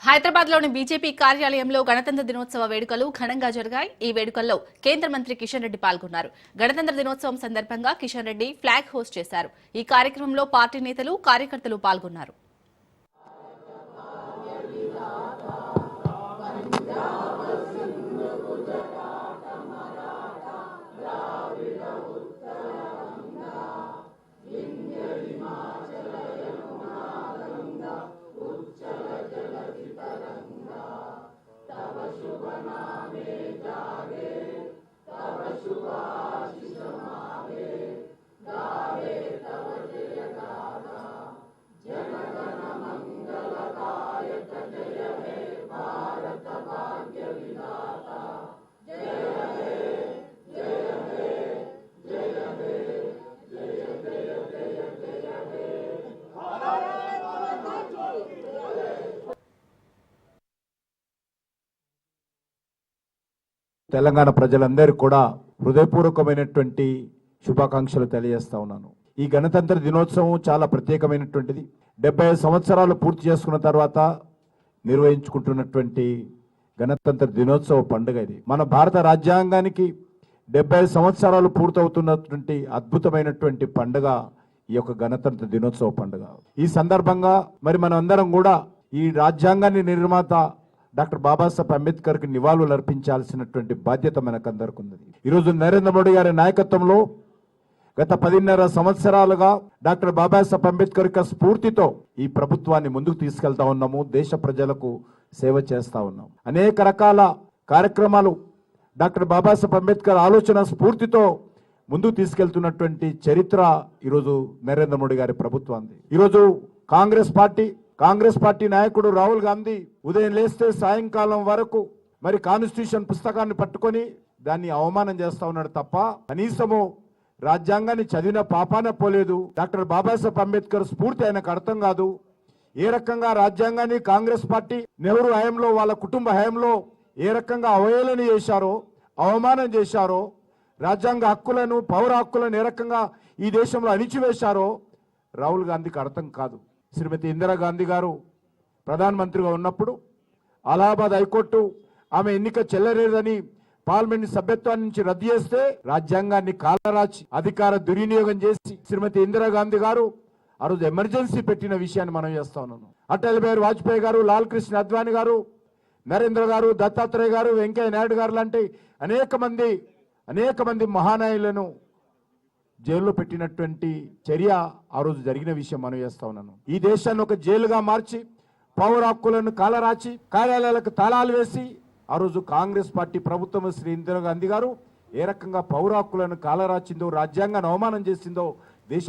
హైదరాబాద్లోని బీజేపీ కార్యాలయంలో గణతంత్ర దినోత్సవ వేడుకలు ఘనంగా జరిగాయి. ఈ వేడుకల్లో కేంద్ర మంత్రి కిషన్ రెడ్డి పాల్గొన్నారు. గణతంత్ర దినోత్సవం సందర్భంగా కిషన్ రెడ్డి ఫ్లాగ్ హోస్ట్ చేశారు. ఈ కార్యక్రమంలో పార్టీ నేతలు, కార్యకర్తలు పాల్గొన్నారు. తెలంగాణ ప్రజలందరికీ కూడా హృదయపూర్వకమైనటువంటి శుభాకాంక్షలు తెలియజేస్తా ఉన్నాను. ఈ గణతంత్ర దినోత్సవం చాలా ప్రత్యేకమైనటువంటిది. 75 సంవత్సరాలు పూర్తి చేసుకున్న తర్వాత నిర్వహించుకుంటున్నటువంటి గణతంత్ర దినోత్సవ పండుగ ఇది. మన భారత రాజ్యాంగానికి 75 సంవత్సరాలు పూర్తవుతున్నటువంటి అద్భుతమైనటువంటి పండుగ ఈ యొక్క గణతంత్ర దినోత్సవ పండుగ. ఈ సందర్భంగా మరి మనం అందరం కూడా ఈ రాజ్యాంగాన్ని నిర్మాత డాక్టర్ బాబాసాహెబ్ అంబేద్కర్ కి నివాళులు అర్పించాల్సినటువంటి బాధ్యత మనకందరికి ఉన్నది. ఈరోజు నరేంద్ర మోడీ గారి నాయకత్వంలో గత 10.5 సంవత్సరాలుగా డాక్టర్ బాబాసాహెబ్ అంబేద్కర్ యొక్క స్ఫూర్తితో ఈ ప్రభుత్వాన్ని ముందుకు తీసుకెళ్తా ఉన్నాము. దేశ ప్రజలకు సేవ చేస్తా ఉన్నాం. అనేక రకాల కార్యక్రమాలు డాక్టర్ బాబాసాహెబ్ అంబేద్కర్ ఆలోచన స్ఫూర్తితో ముందుకు తీసుకెళ్తున్నటువంటి చరిత్ర ఈరోజు నరేంద్ర మోడీ గారి ప్రభుత్వాన్ని. ఈరోజు కాంగ్రెస్ పార్టీ నాయకుడు రాహుల్ గాంధీ ఉదయం లేస్తే సాయంకాలం వరకు మరి కాన్స్టిట్యూషన్ పుస్తకాన్ని పట్టుకొని దాన్ని అవమానం చేస్తా ఉన్నాడు తప్ప కనీసము రాజ్యాంగాన్ని చదివిన పాపాన పోలేదు. డాక్టర్ బాబాసాహెబ్ అంబేద్కర్ స్ఫూర్తి ఆయనకు అర్థం కాదు. ఏ రకంగా రాజ్యాంగాన్ని కాంగ్రెస్ పార్టీ నెహ్రూ హయాంలో వాళ్ళ కుటుంబ హయాంలో ఏ రకంగా అవహేళన చేశారో, అవమానం చేశారో, రాజ్యాంగ హక్కులను, పౌర హక్కులను ఏ రకంగా ఈ దేశంలో అణిచివేశారో రాహుల్ గాంధీకి అర్థం కాదు. శ్రీమతి ఇందిరాగాంధీ గారు ప్రధానమంత్రిగా ఉన్నప్పుడు అలహాబాద్ హైకోర్టు ఆమె ఎన్నిక చెల్లలేదని పార్లమెంట్ సభ్యత్వాన్ని నుంచి రద్దు చేస్తే రాజ్యాంగాన్ని కాలరాచి అధికార దుర్వినియోగం చేసి శ్రీమతి ఇందిరాగాంధీ గారు ఆ రోజు ఎమర్జెన్సీ పెట్టిన విషయాన్ని మనం చేస్తా ఉన్నాను. అటల్ బిహారీ వాజ్పేయి గారు, లాల్ కృష్ణ అద్వానీ గారు, నరేంద్ర గారు, దత్తాత్రేయ గారు, వెంకయ్య నాయుడు గారు లాంటి అనేక మంది మహానాయులను జైల్లో పెట్టినటువంటి చర్య ఆ రోజు జరిగిన విషయం మనం చేస్తా ఉన్నాను. ఈ దేశాన్ని ఒక జైలుగా మార్చి పౌర హక్కులను కాలరాచి కార్యాలయాలకు తాళాలు వేసి ఆ రోజు కాంగ్రెస్ పార్టీ ప్రభుత్వం శ్రీ ఇందిరాగాంధీ గారు ఏ రకంగా పౌర హక్కులను కాలరాచిందో, రాజ్యాంగాన్ని అవమానం చేసిందో దేశ